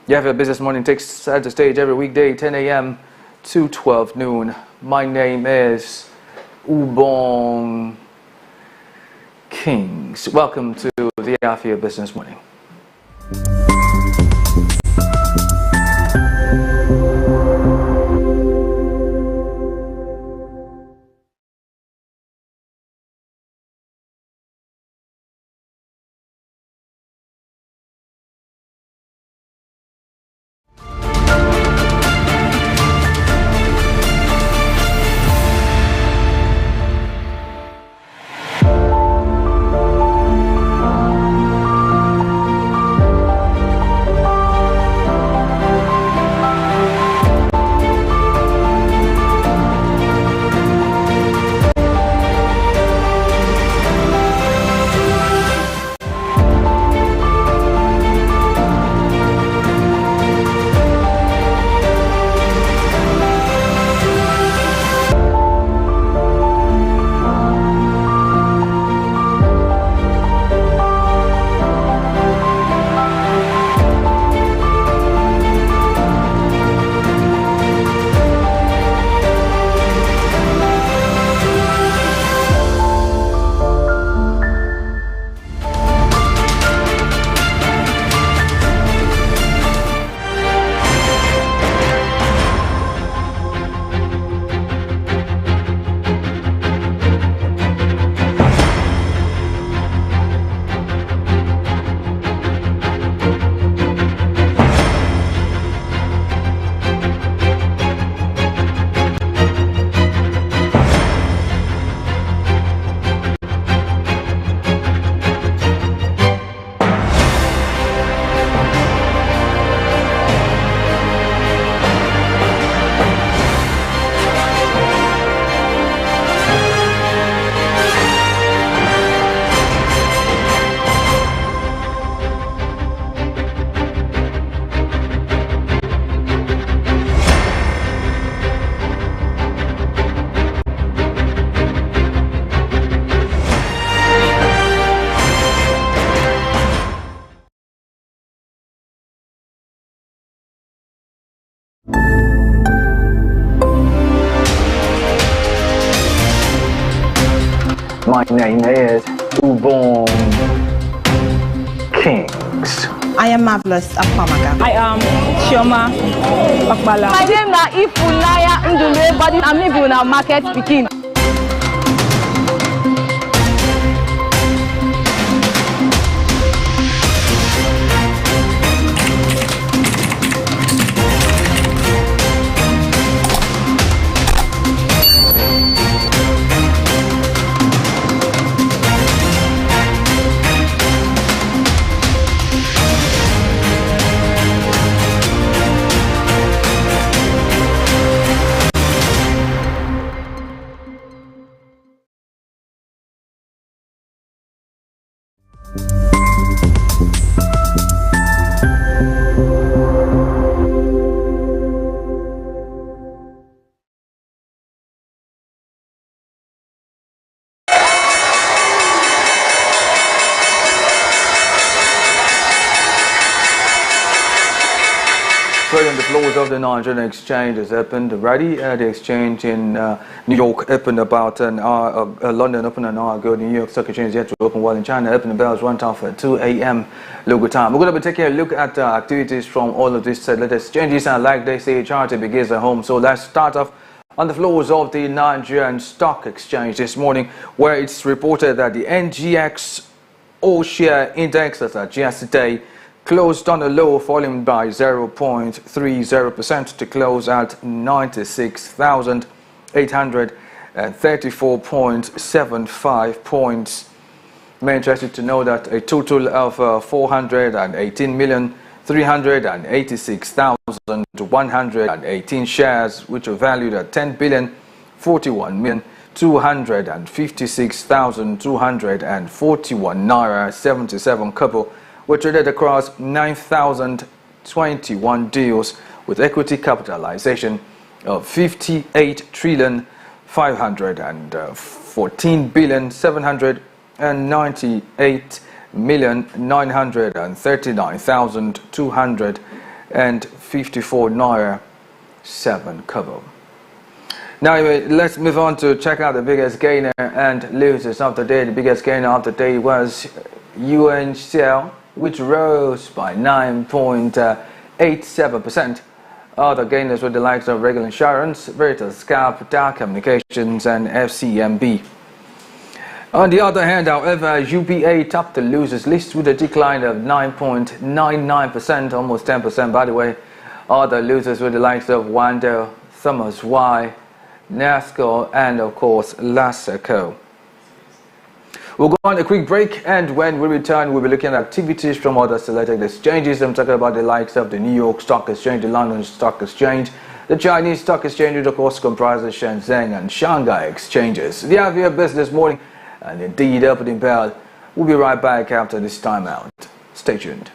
Afia Business Morning takes center stage every weekday, 10 a.m. to 12 noon. My name is Ubong Kings. Welcome to the Afia Business Morning. My name is Ubong Kings. I am Marvelous Apamaga. I am Chioma Akbala. My name is Ifulaya Ndule, but I'm even a market speaking. Trading the floors of the Nigerian exchange is opened already. The exchange in New York opened about an hour, London opened an hour ago. The New York Stock Exchange is yet to open, while in China open the bells went off at 2 a.m. local time. We're going to be taking a look at activities from all of these latest exchanges, and like they say, charity begins at home. So let's start off on the floors of the Nigerian Stock Exchange this morning, where it's reported that the NGX All-Share Index, that's our GS today, closed on a low, falling by 0.30% to close at 96,834.75 points. I'm interested to know that a total of 418,386,118 shares, which are valued at 10,041,256,241 naira 77 kobo, were traded across 9,021 deals with equity capitalization of 58,514,798,939,239 and 54 naira 7 kobo. Now let's move on to check out the biggest gainer and losers of the day. The biggest gainer of the day was UN Shell, which rose by 9.87%. Other gainers were the likes of Regular Insurance, Veritas Cap, Dow Communications and FCMB. On the other hand, however, UBA topped the losers list with a decline of 9.99%, almost 10% by the way. Other losers were the likes of Wando, Thomas Y, NASCO and of course Lasaco. We'll go on a quick break, and when we return we'll be looking at activities from other selected exchanges. I'm talking about the likes of the New York Stock Exchange, the London Stock Exchange, the Chinese Stock Exchange, which of course comprises Shenzhen and Shanghai exchanges. The Afia Business Morning and indeed Opening Bell. We'll be right back after this time out. Stay tuned.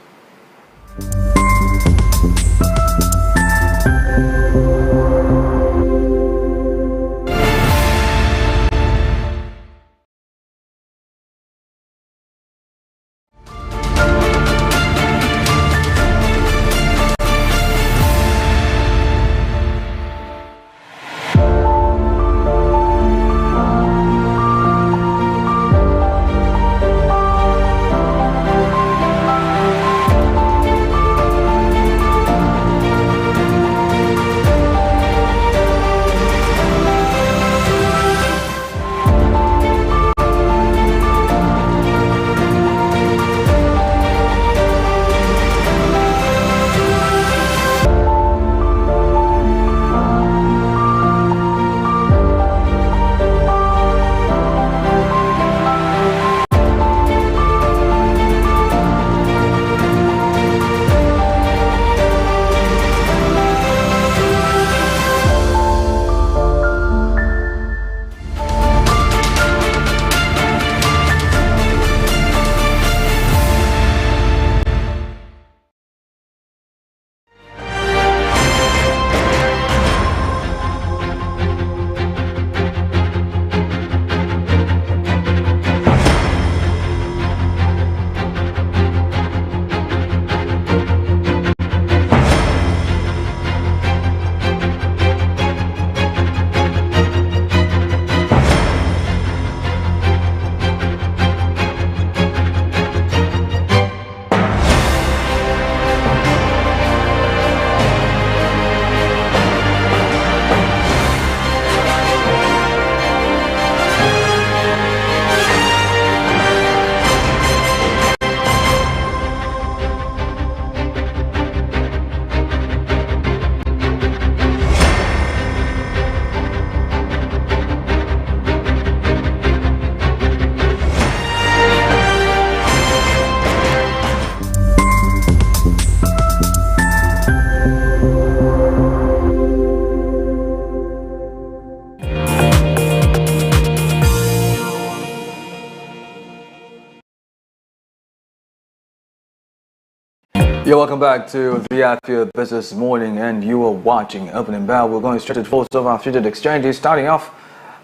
Yeah, welcome back to the Afia Business Morning, and you are watching Opening Bell. We're going straight to the floors of our featured exchanges, starting off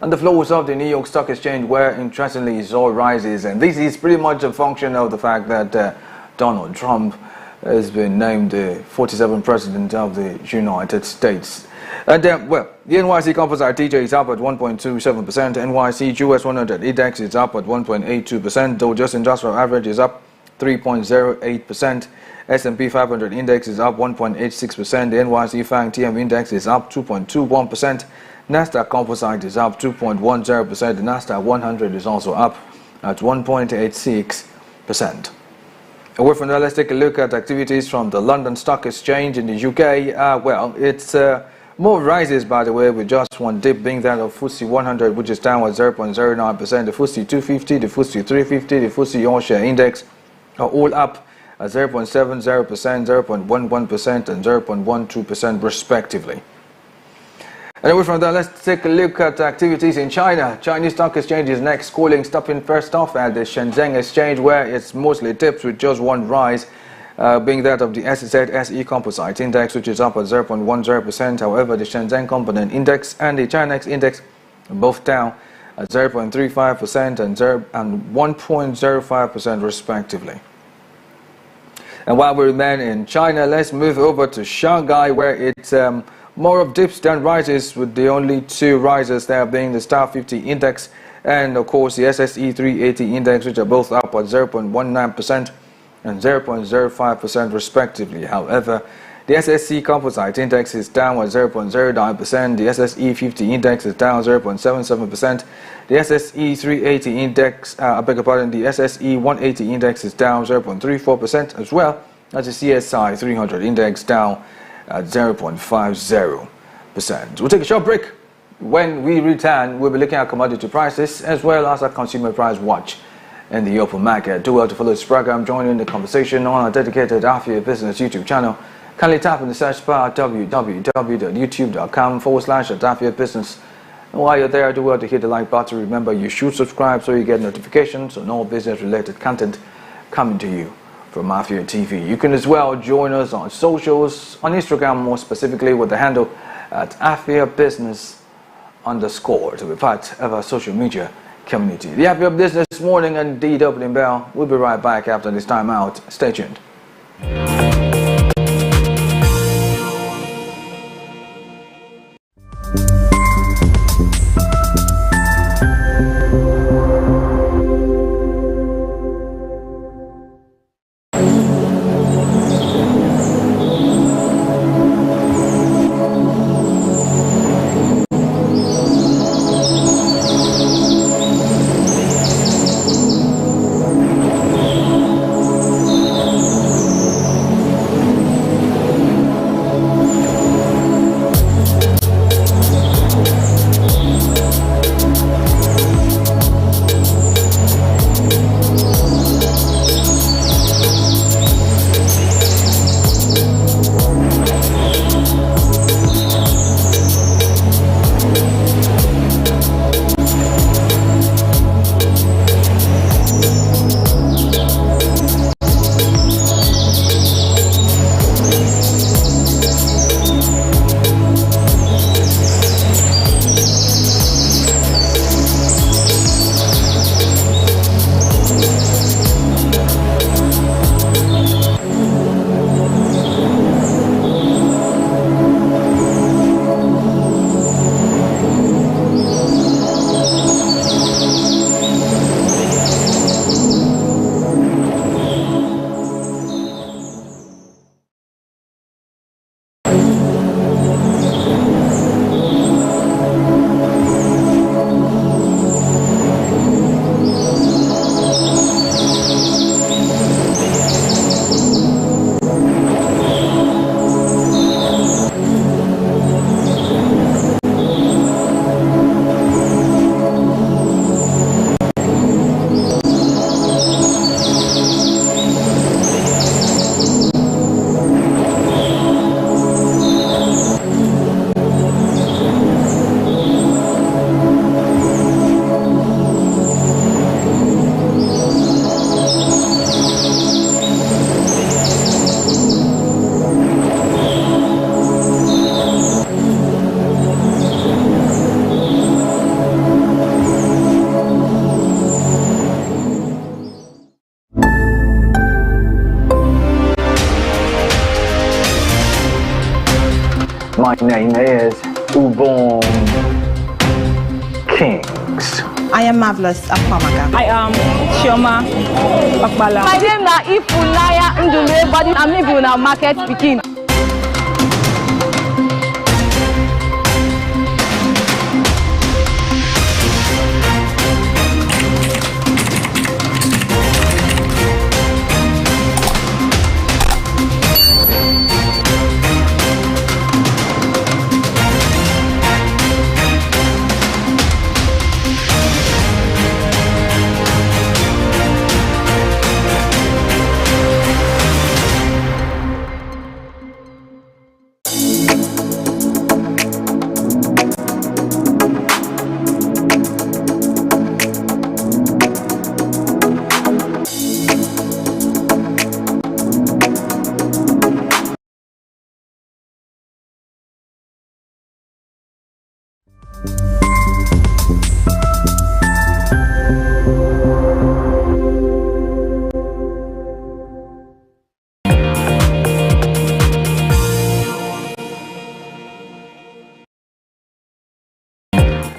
on the floors of the New York Stock Exchange, where interestingly it all rises, and this is pretty much a function of the fact that Donald Trump has been named the 47th president of the United States. And well, the NYC Composite TJ is up at 1.27%, NYC US 100 Index is up at 1.82%, Dow Jones Industrial Average is up 3.08%. S&P 500 Index is up 1.86%. The NYC FANG TM Index is up 2.21%. Nasdaq Composite is up 2.10%. The Nasdaq 100 is also up at 1.86%. Away from that, let's take a look at activities from the London Stock Exchange in the UK. Well, it's more rises, by the way, with just one dip being that of FTSE 100, which is down at 0.09%. The FTSE 250, the FTSE 350, the FTSE All-Share Index are all up at 0.70%, 0.11% and 0.12% respectively. And away from that, let's take a look at activities in China. Chinese Stock Exchange is next, stopping first off at the Shenzhen Exchange, where it's mostly dipped with just one rise, being that of the SE Composite Index, which is up at 0.10%. However, the Shenzhen Component Index and the Chinex Index are both down at 0.35% and 1.05% respectively. And while we remain in China, let's move over to Shanghai, where it's more of dips than rises, with the only two rises there being the Star 50 index and, of course, the SSE 380 index, which are both up at 0.19% and 0.05% respectively. However, the SSE Composite Index is down at 0.09%, the SSE 50 Index is down 0.77%, the SSE 380 Index, the SSE 180 Index is down 0.34%, as well as the CSI 300 Index down at 0.50%. We'll take a short break. When we return, we'll be looking at commodity prices as well as a consumer price watch in the open market. Do well to follow this program, join in the conversation on our dedicated Afia Business YouTube channel. Kindly tap in the search bar www.youtube.com/Afia Business. And while you're there, do well to hit the like button. Remember, you should subscribe so you get notifications on all business-related content coming to you from Afia TV. You can as well join us on socials, on Instagram more specifically with the handle at Afia Business _ to be part of our social media community. The Afia Business Morning and the opening bell. We'll be right back after this time out. Stay tuned. My name is Ubon Kings. I am Marvelous Akwamaga. I am Chioma Okpala. My name na Ifunaya Ndule, but I'm living in market speaking.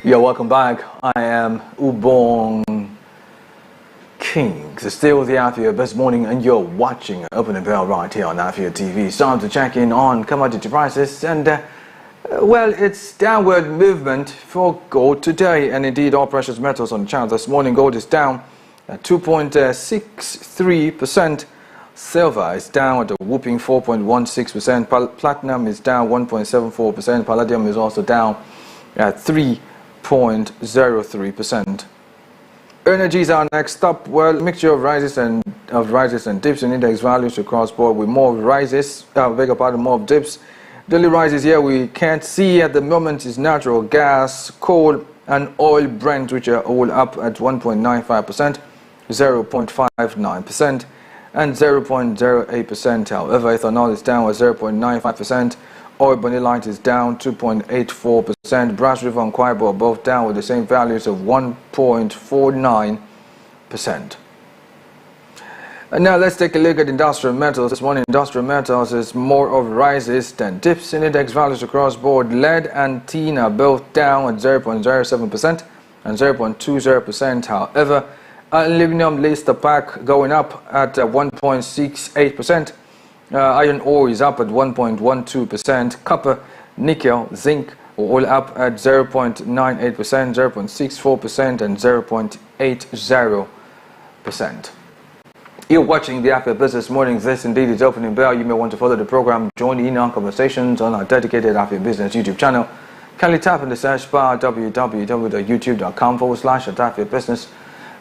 Yeah, welcome back. I am Ubong Kings. Still the Afia Business Morning, and you're watching Opening Bell right here on Afia TV. It's time to check in on commodity prices, and well, it's downward movement for gold today, and indeed all precious metals on the chart this morning. Gold is down at 2.63%. Silver is down at a whooping 4.16%. Platinum is down 1.74%. Palladium is also down at 3.03%. Energies are next up. Well, mixture of rises and dips in index values across board, with more rises, more of dips. Daily rises here we can't see at the moment is natural gas, coal, and oil Brent, which are all up at 1.95%, 0.59%, and 0.08%. However, ethanol is down at 0.95%. Oil Bonny Light is down 2.84%. Brass River and Kwaibo are both down with the same values of 1.49%. And now let's take a look at industrial metals. This morning, industrial metals is more of rises than dips in index values across board. Lead and tin are both down at 0.07% and 0.20%. However, aluminum leads the pack, going up at 1.68%. Iron ore is up at 1.12%. Copper, nickel, zinc are all up at 0.98%, 0.64%, and 0.80%. You're watching the Afia Business Morning. This indeed is Opening Bell. You may want to follow the program, join in on conversations on our dedicated Afia Business YouTube channel. Kindly tap in the search bar www.youtube.com/Afia Business.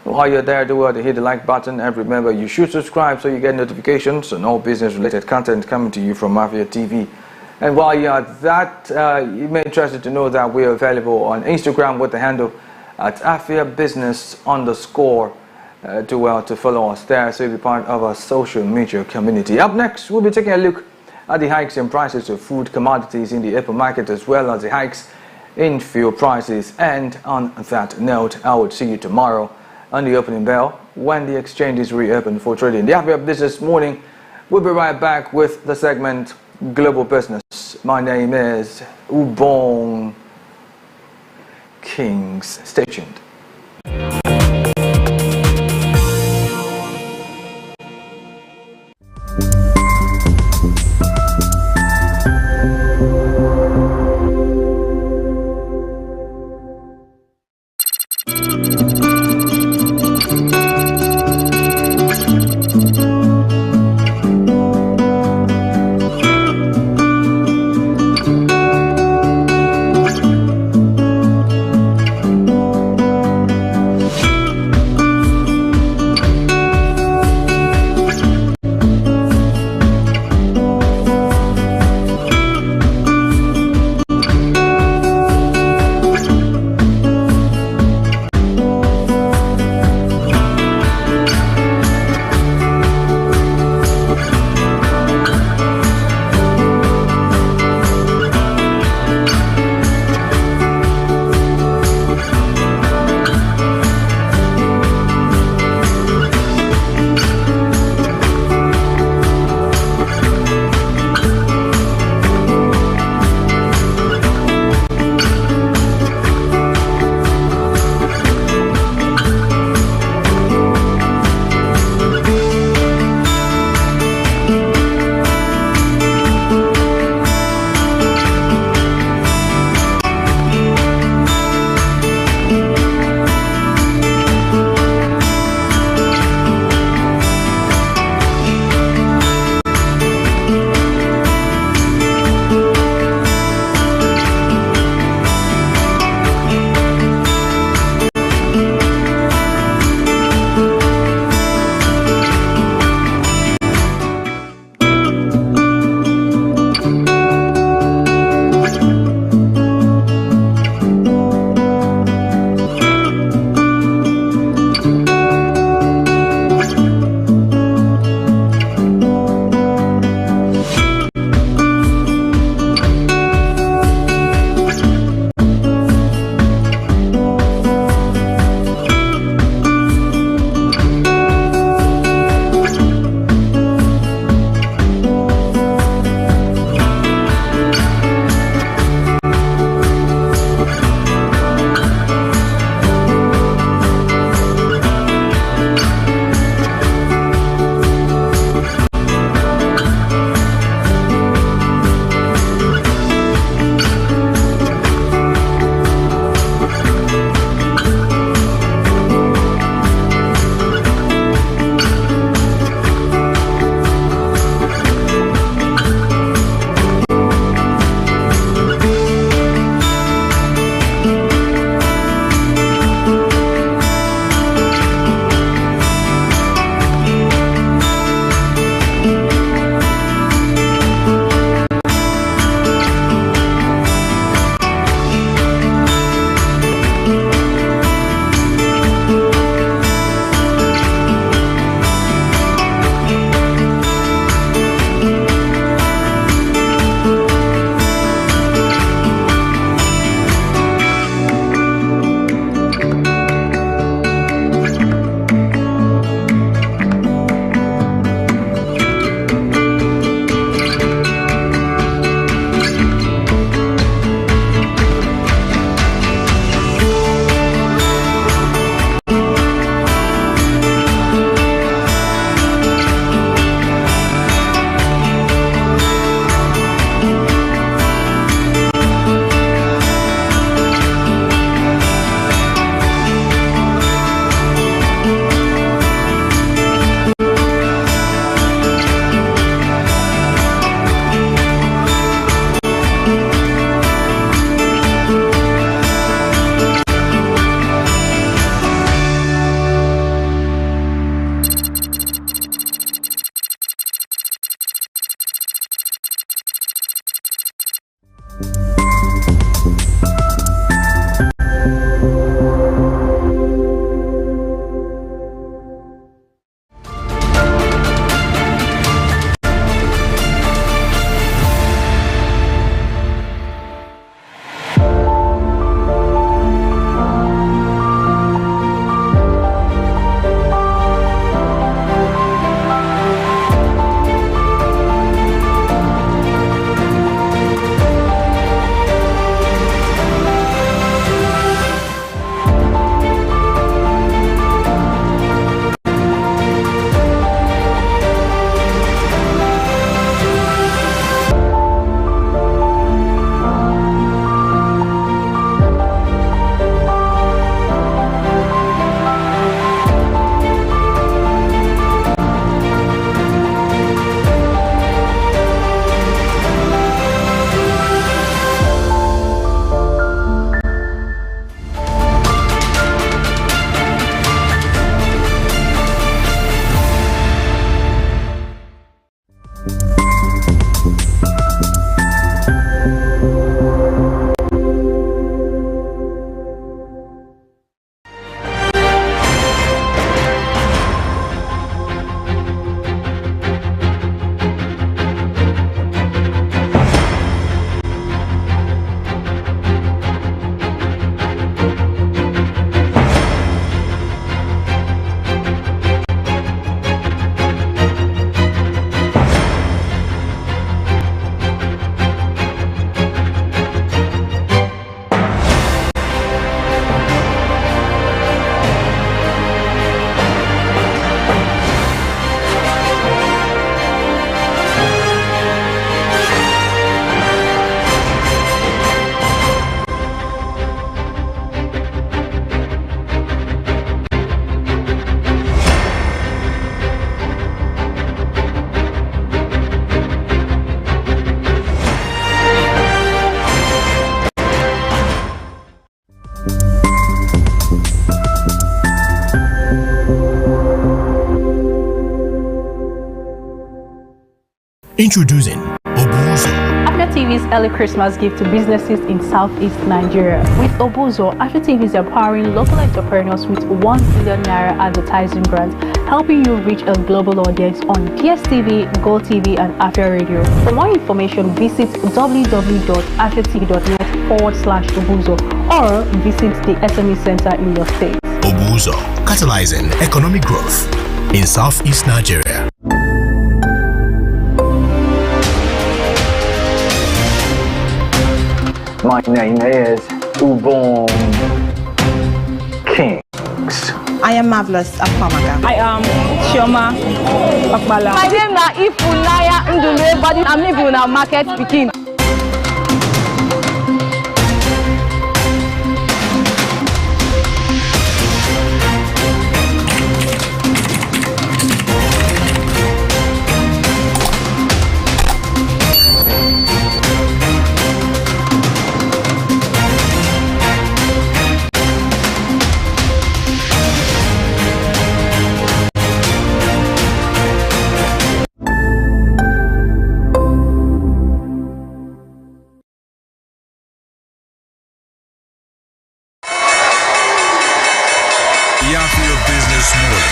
While you're there, do hit the like button, and remember you should subscribe so you get notifications on all business related content coming to you from Afia TV. And while you're at that, you may be interested to know that we're available on Instagram with the handle at Afia Business _ do well to follow us there so you'll be part of our social media community. Up next, we'll be taking a look at the hikes in prices of food commodities in the April market, as well as the hikes in fuel prices. And on that note, I will see you tomorrow on the Opening Bell when the exchange is reopened for trading. The Afia Business Morning, we'll be right back with the segment Global Business. My name is Ubong Kings. Stay tuned. Introducing Obuzo. Afia TV's early Christmas gift to businesses in Southeast Nigeria. With Obuzo, Afia TV is empowering local entrepreneurs with 1 billion naira advertising grant, helping you reach a global audience on DSTV, GoTV, and Afia Radio. For more information, visit www.afiatv.net/Obuzo or visit the SME Center in your state. Obuzo, catalyzing economic growth in Southeast Nigeria. My name is Ubong Kings. I am Marvelous Akwamaga. I am Chioma Okpala. My name na Ifunaya Ndule, but I'm living in market pikin. The Afia Business Morning.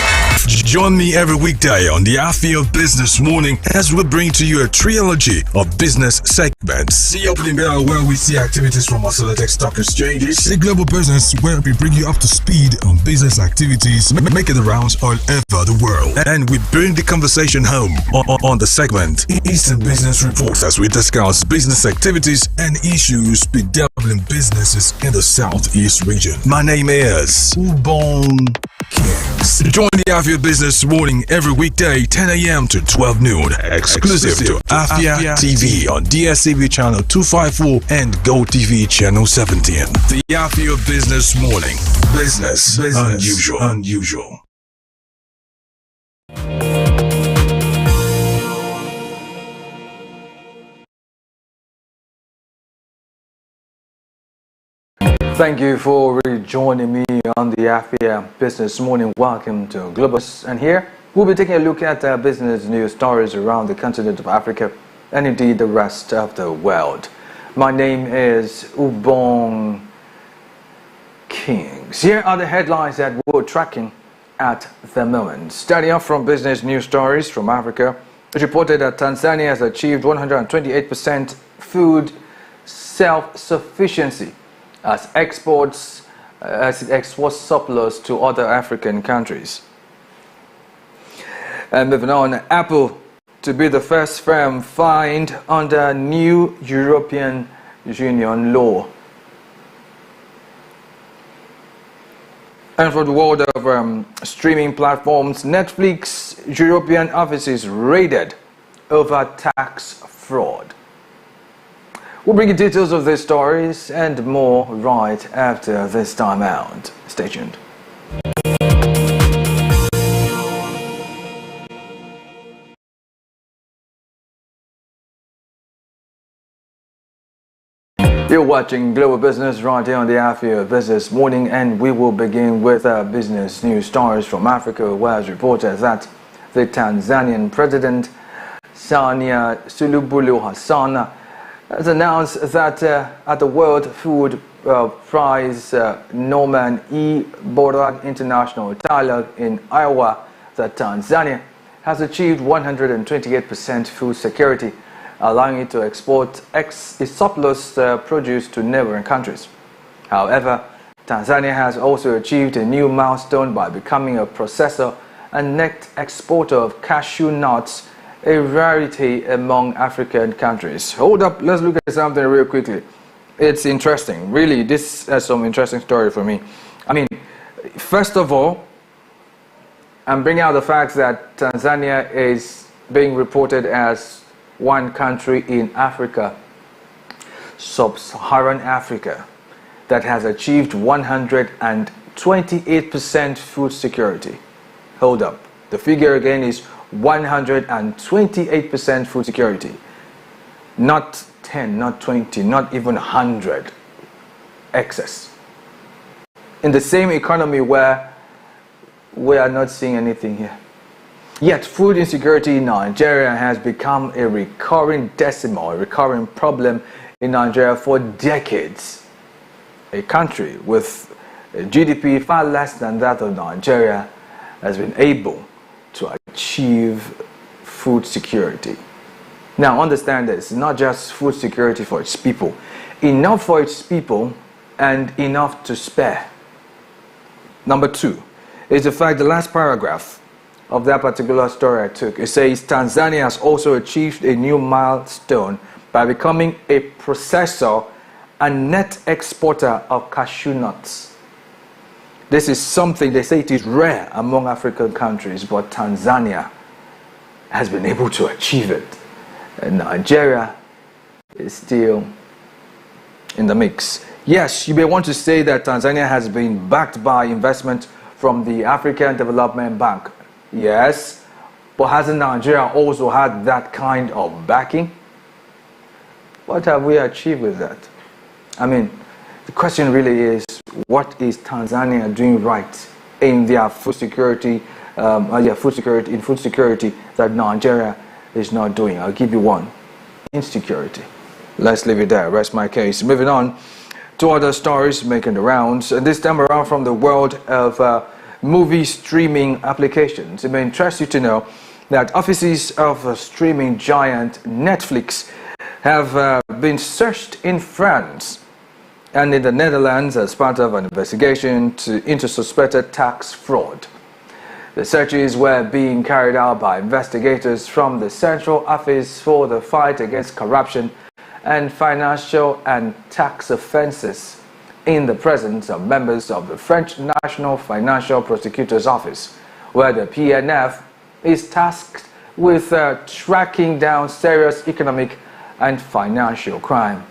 Join me every weekday on the Afia Business Morning as we bring to you a trilogy of business segments. The opening bell where we see activities from our select stock exchanges. The global business where we bring you up to speed on business activities, making the rounds all over the world. And we bring the conversation home on the segment Eastern Business Reports as we discuss business activities and issues bedeviling businesses in the Southeast region. My name is Ubong Kings. Join the Afia Business Morning every weekday 10 a.m. to 12 noon. Exclusive to Afia TV on DSTV channel 254 and GoTV channel 17. The Afia Business Morning. Business unusual. Thank you for rejoining me on the Afia Business Morning. Welcome to Global. And here we'll be taking a look at business news stories around the continent of Africa and indeed the rest of the world. My name is Ubong Kings. Here are the headlines that we're tracking at the moment. Starting off from business news stories from Africa, it reported that Tanzania has achieved 128% food self-sufficiency as it exports surplus to other African countries. And moving on, Apple to be the first firm fined under new European Union law. And for the world of streaming platforms, Netflix European offices raided over tax fraud. We'll bring you details of these stories and more right after this time out. Stay tuned. You're watching Global Business right here on the Afia Business Morning, and we will begin with business news stories from Africa, where it's reported that the Tanzanian President Samia Suluhu Hassan has announced that at the World Food Prize Norman E. Borag International Dialogue in Iowa, that Tanzania has achieved 128% food security, allowing it to export its surplus produce to neighboring countries. However, Tanzania has also achieved a new milestone by becoming a processor and net exporter of cashew nuts, a rarity among African countries. Hold up, let's look at something real quickly. It's interesting. Really, this has some interesting story for me. I mean, first of all, I'm bringing out the fact that Tanzania is being reported as one country in Africa, sub-Saharan Africa, that has achieved 128% food security. Hold up. The figure again is 128% food security. Not 10, not 20, not even 100 excess. In the same economy where we are not seeing anything here. Yet food insecurity in Nigeria has become a recurring decimal, a recurring problem in Nigeria for decades. A country with a GDP far less than that of Nigeria has been able to achieve food security. Now understand this, not just food security for its people, enough for its people and enough to spare. Number two is the fact, the last paragraph of that particular story I took, it says Tanzania has also achieved a new milestone by becoming a processor and net exporter of cashew nuts. This is something, they say it is rare among African countries, but Tanzania has been able to achieve it. And Nigeria is still in the mix. Yes, you may want to say that Tanzania has been backed by investment from the African Development Bank. Yes, but hasn't Nigeria also had that kind of backing? What have we achieved with that? I mean, the question really is, what is Tanzania doing right in their food security, food security that Nigeria is not doing? I'll give you one: insecurity. Let's leave it there. Rest my case. Moving on to other stories making the rounds, and this time around from the world of movie streaming applications. It may interest you to know that offices of streaming giant Netflix have been searched in France and in the Netherlands as part of an investigation into suspected tax fraud. The searches were being carried out by investigators from the Central Office for the Fight Against Corruption and Financial and Tax Offences, in the presence of members of the French National Financial Prosecutor's Office, where the PNF is tasked with tracking down serious economic and financial crime.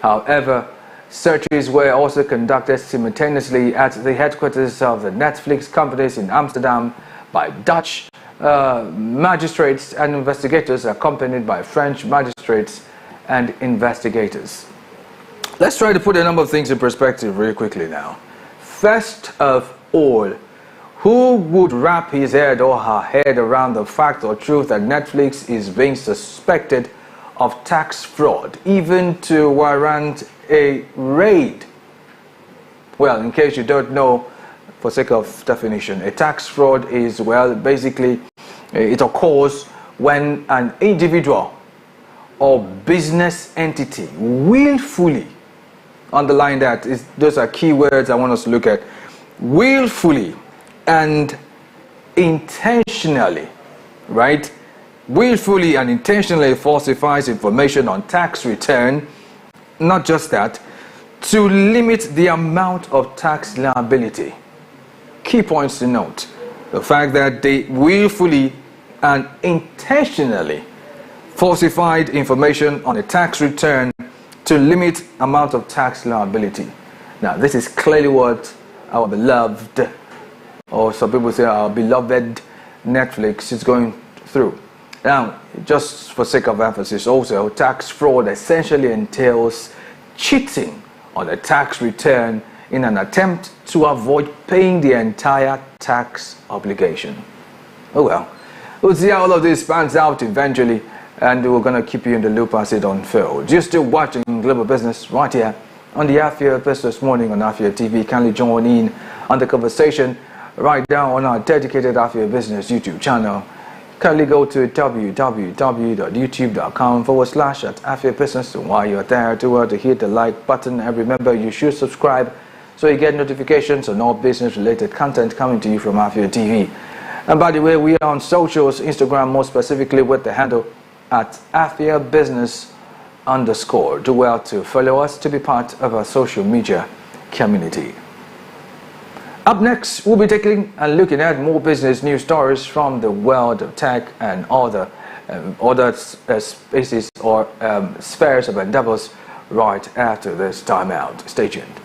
However, searches were also conducted simultaneously at the headquarters of the Netflix companies in Amsterdam by Dutch magistrates and investigators, accompanied by French magistrates and investigators. Let's try to put a number of things in perspective really quickly now. First of all, who would wrap his head or her head around the fact or truth that Netflix is being suspected of tax fraud, even to warrant a raid? Well, in case you don't know, for sake of definition, a tax fraud is, well, basically it occurs when an individual or business entity willfully, underline that, those are key words I want us to look at, willfully and intentionally, right? Willfully and intentionally falsifies information on tax return. Not just that, to limit the amount of tax liability. Key points to note: the fact that they willfully and intentionally falsified information on a tax return to limit amount of tax liability. Now, this is clearly what our beloved, or some people say our beloved, Netflix is going through. Now, just for sake of emphasis also, tax fraud essentially entails cheating on a tax return in an attempt to avoid paying the entire tax obligation. Oh well, we'll see how all of this pans out eventually, and we're going to keep you in the loop as it unfolds. You're still watching Global Business right here on the Afia Business Morning on Afia TV. Kindly join in on the conversation right now on our dedicated Afia Business YouTube channel. Kindly go to www.youtube.com/Afia Business. While you're there, to hit the like button, and remember, you should subscribe so you get notifications on all business related content coming to you from Afia TV. And by the way, we are on socials, Instagram more specifically, with the handle at Afia Business _ Do well to follow us to be part of our social media community. Up next, we'll be taking and looking at more business news stories from the world of tech and other spaces or spheres of endeavors right after this time out. Stay tuned.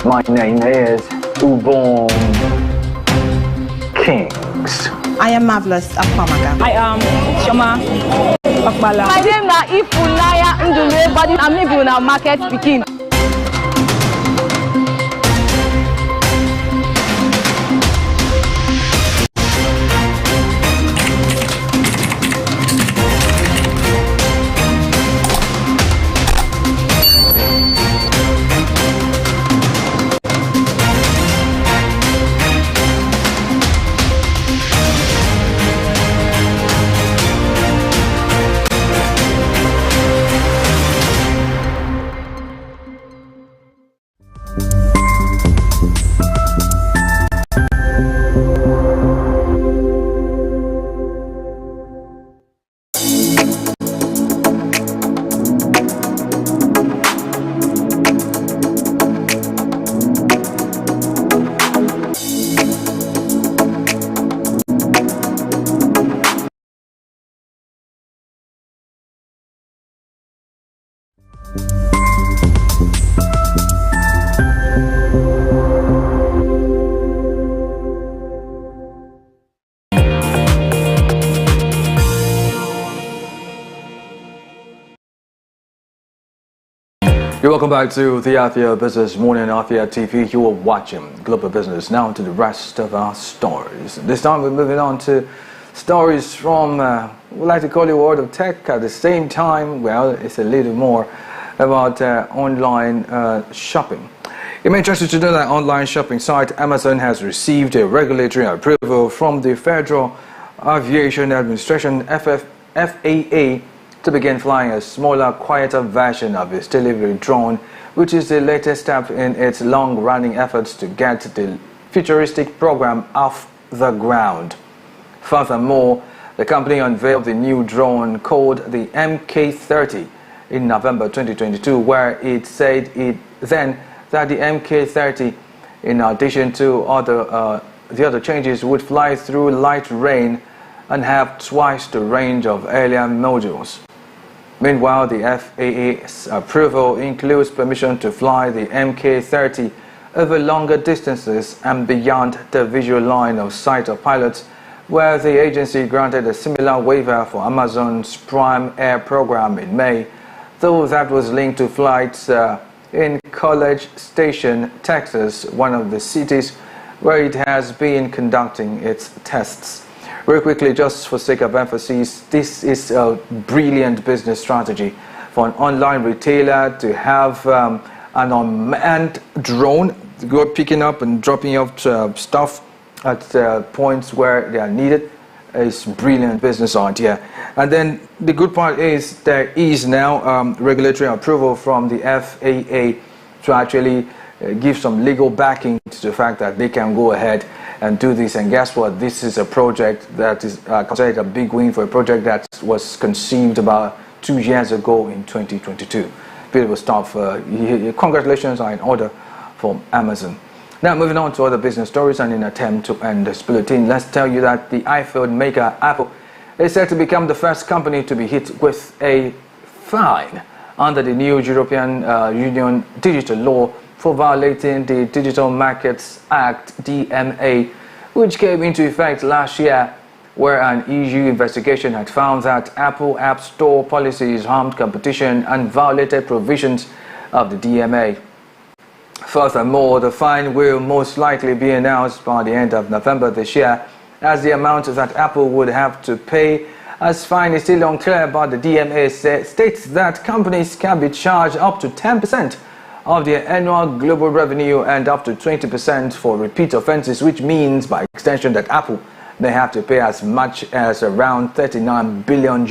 My name is Ubon Kings. I am Marvelous Akwamaga. I am Shoma Okbala. My name na Ifunaya Ndule, but I'm living in a market speaking. You're welcome back to the Afia Business Morning Afia TV. You are watching Global Business. Now to the rest of our stories. This time we're moving on to stories from, we like to call it world of tech. At the same time, well, it's a little more about online shopping. You may be interested to know that online shopping site Amazon has received a regulatory approval from the Federal Aviation Administration FAA to begin flying a smaller, quieter version of its delivery drone, which is the latest step in its long-running efforts to get the futuristic program off the ground. Furthermore, the company unveiled the new drone called the MK30 in November 2022, where it said then that the MK30, in addition to the other changes, would fly through light rain and have twice the range of earlier modules. Meanwhile, the FAA's approval includes permission to fly the MK30 over longer distances and beyond the visual line of sight of pilots, where the agency granted a similar waiver for Amazon's Prime Air program in May, though that was linked to flights in College Station, Texas, one of the cities where it has been conducting its tests. Very quickly, just for sake of emphasis, this is a brilliant business strategy for an online retailer to have an unmanned drone to go picking up and dropping off stuff at points where they are needed. It's a brilliant business idea. And then the good part is there is now regulatory approval from the FAA to actually give some legal backing to the fact that they can go ahead and do this. And guess what? This is a project that is considered a big win for a project that was conceived about 2 years ago in 2022. Beautiful stuff. Congratulations are in order for Amazon. Now moving on to other business stories, and in an attempt to end this bulletin, let's tell you that the iPhone maker Apple is set to become the first company to be hit with a fine under the new European Union digital law for violating the Digital Markets Act (DMA), which came into effect last year, where an EU investigation had found that Apple App Store policies harmed competition and violated provisions of the DMA. Furthermore, the fine will most likely be announced by the end of November this year, as the amount that Apple would have to pay as fine is still unclear, but the DMA states that companies can be charged up to 10% of their annual global revenue and up to 20% for repeat offenses, which means by extension that Apple may have to pay as much as around $39 billion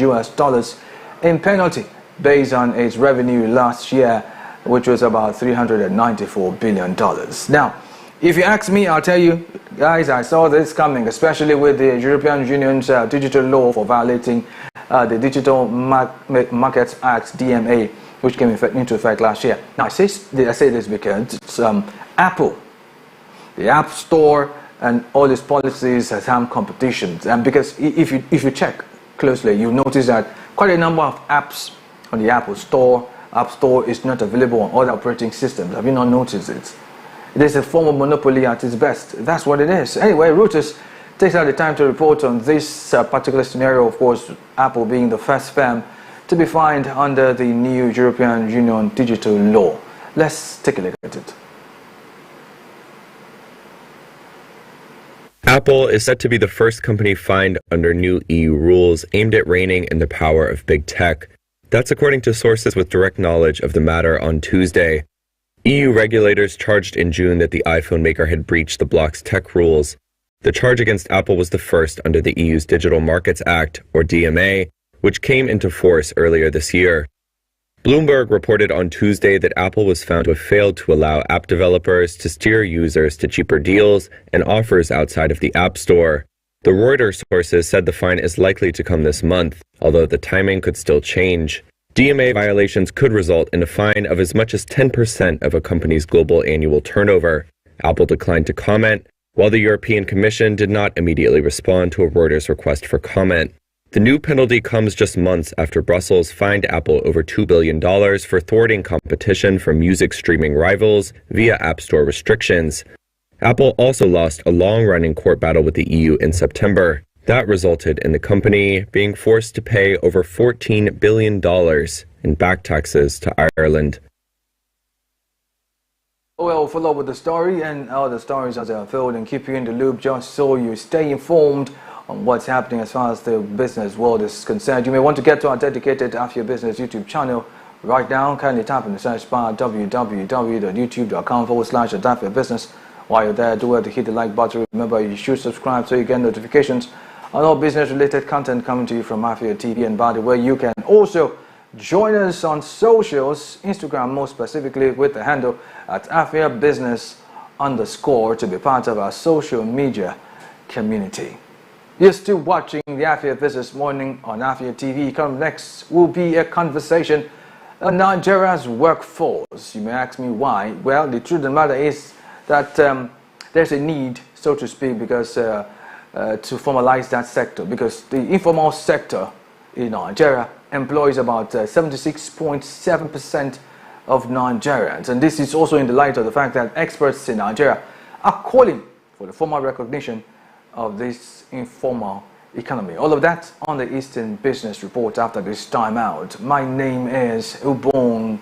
in penalty based on its revenue last year, which was about $394 billion. Now, if you ask me, I'll tell you, guys, I saw this coming, especially with the European Union's digital law for violating the Digital Markets Act (DMA), which came into effect last year. Now, I say this because Apple, the App Store, and all these policies has harmed competitions. And because if you check closely, you'll notice that quite a number of apps on the App Store is not available on other operating systems. Have you not noticed it? It is a form of monopoly at its best. That's what it is. Anyway, Reuters takes out the time to report on this particular scenario, of course, Apple being the first firm to be fined under the new European Union digital law. Let's take a look at it. Apple is set to be the first company fined under new EU rules aimed at reining in the power of big tech. That's according to sources with direct knowledge of the matter on Tuesday. EU regulators charged in June that the iPhone maker had breached the bloc's tech rules. The charge against Apple was the first under the EU's Digital Markets Act, or DMA, which came into force earlier this year. Bloomberg reported on Tuesday that Apple was found to have failed to allow app developers to steer users to cheaper deals and offers outside of the App Store. The Reuters sources said the fine is likely to come this month, although the timing could still change. DMA violations could result in a fine of as much as 10% of a company's global annual turnover. Apple declined to comment, while the European Commission did not immediately respond to a Reuters request for comment. The new penalty comes just months after Brussels fined Apple over $2 billion for thwarting competition from music streaming rivals via App Store restrictions. Apple also lost a long-running court battle with the EU in September. That resulted in the company being forced to pay over $14 billion in back taxes to Ireland. We'll follow up with the story and other stories as they unfold and keep you in the loop just so you stay informed on what's happening as far as the business world is concerned. You may want to get to our dedicated Afia Business YouTube channel right now. Kindly tap in the search bar www.youtube.com/Afia Business. While you're there, do well to hit the like button. Remember, you should subscribe so you get notifications on all business-related content coming to you from Afia TV. And by the way, you can also join us on socials, Instagram more specifically, with the handle at Afia Business _ to be part of our social media community. You're still watching the Afia Business Morning on Afia TV. Coming next will be a conversation on Nigeria's workforce. You may ask me why. Well, the truth of the matter is that there's a need, so to speak, because to formalize that sector, because the informal sector in Nigeria employs about 76.7% of Nigerians. And this is also in the light of the fact that experts in Nigeria are calling for the formal recognition of this informal economy. All of that on the Eastern Business Report after this time out. My name is Ubong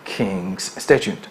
Kings. Stay tuned.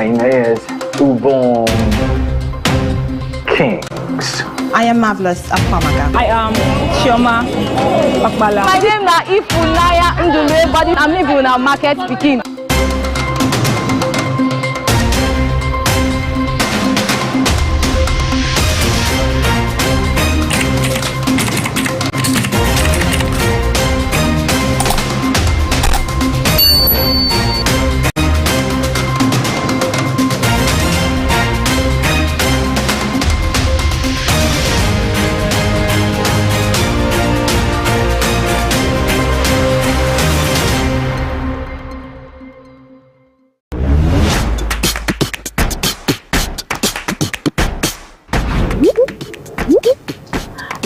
name is Ubon Kings. I am Marvelous Akwamaga. I am Chioma Akbala. My name na Ifunaya Ndule, but I'm living in market speaking.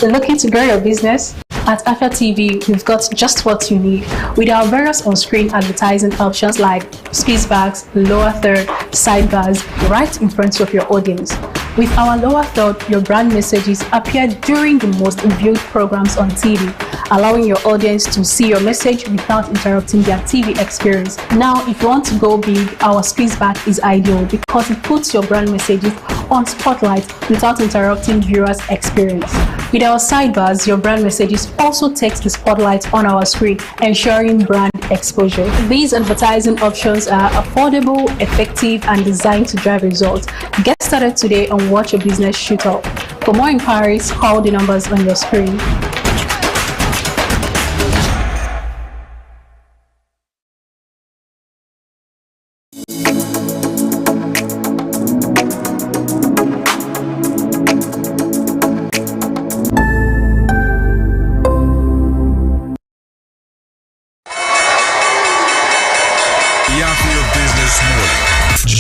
Looking to grow your business? At Afia TV, we've got just what you need. With our various on-screen advertising options like spacebags, lower third, sidebars, right in front of your audience. With our lower third, your brand messages appear during the most viewed programs on TV, allowing your audience to see your message without interrupting their TV experience. Now, if you want to go big, our spaceback is ideal because it puts your brand messages on spotlight without interrupting viewers' experience. With our sidebars, your brand messages also takes the spotlight on our screen, ensuring brand exposure. These advertising options are affordable, effective, and designed to drive results. Get started today and watch your business shoot up. For more inquiries, call the numbers on your screen.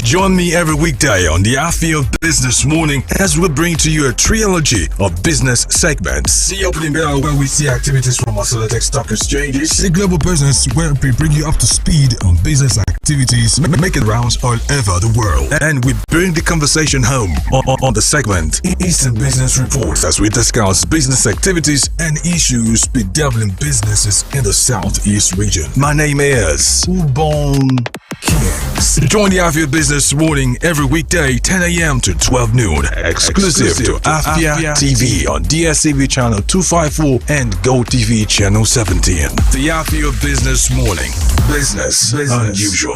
Join me every weekday on the Afia Business Morning as we bring to you a trilogy of business segments. See Opening Bell, where we see activities from our select stock exchanges. See Global Business, where we bring you up to speed on business activities making rounds all over the world. And we bring the conversation home on the segment Eastern Business Reports, as we discuss business activities and issues bedeviling businesses in the Southeast region. My name is Ubon Kings. Join the Afia Business Morning every weekday 10 a.m. to 12 noon. Exclusive to Afia TV on DSTV channel 254 and GoTV channel 17. The Afia Business Morning. Business unusual.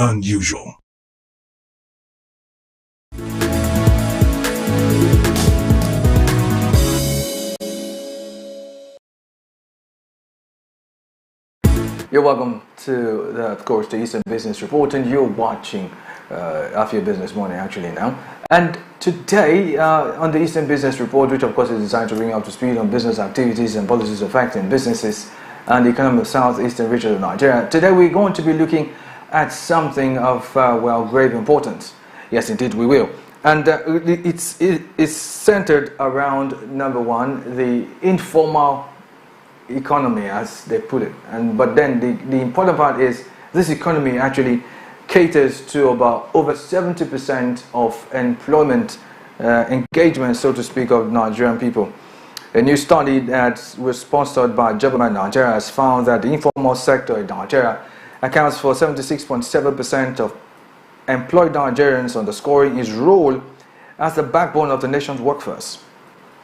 You're welcome to, of course, the Eastern Business Report, and you're watching Afia Business Morning actually now. And today on the Eastern Business Report, which of course is designed to bring you up to speed on business activities and policies affecting businesses and the economy of the Southeastern region of Nigeria. Today we're going to be looking at something of, well, grave importance. Yes, indeed we will. And it's centered around, number one, the informal economy, as they put it. But then the important part is this economy actually caters to about over 70% of employment engagement, so to speak, of Nigerian people. A new study that was sponsored by Government Nigeria has found that the informal sector in Nigeria accounts for 76.7% of employed Nigerians, underscoring its role as the backbone of the nation's workforce.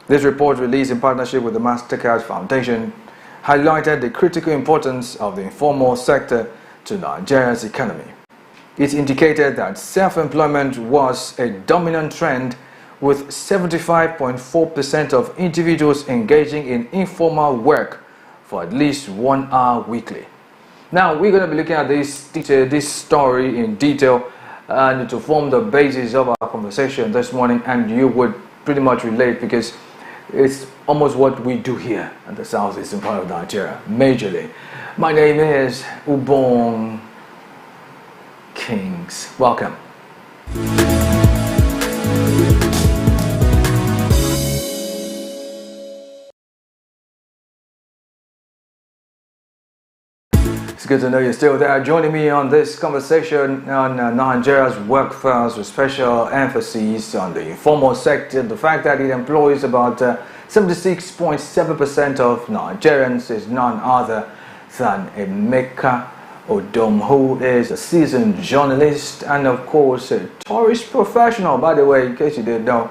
This report, released in partnership with the Mastercard Foundation, highlighted the critical importance of the informal sector to Nigeria's economy. It indicated that self-employment was a dominant trend, with 75.4% of individuals engaging in informal work for at least 1 hour weekly. Now, we're going to be looking at this story in detail and to form the basis of our conversation this morning, and you would pretty much relate because it's almost what we do here in the southeastern part of Nigeria, majorly. My name is Ubon Kings. Welcome. It's good to know you're still there. Joining me on this conversation on Nigeria's workforce, with special emphasis on the informal sector. The fact that it employs about 76.7% of Nigerians is none other than a maker Odom, who is a seasoned journalist and, of course, a tourist professional, by the way, in case you didn't know,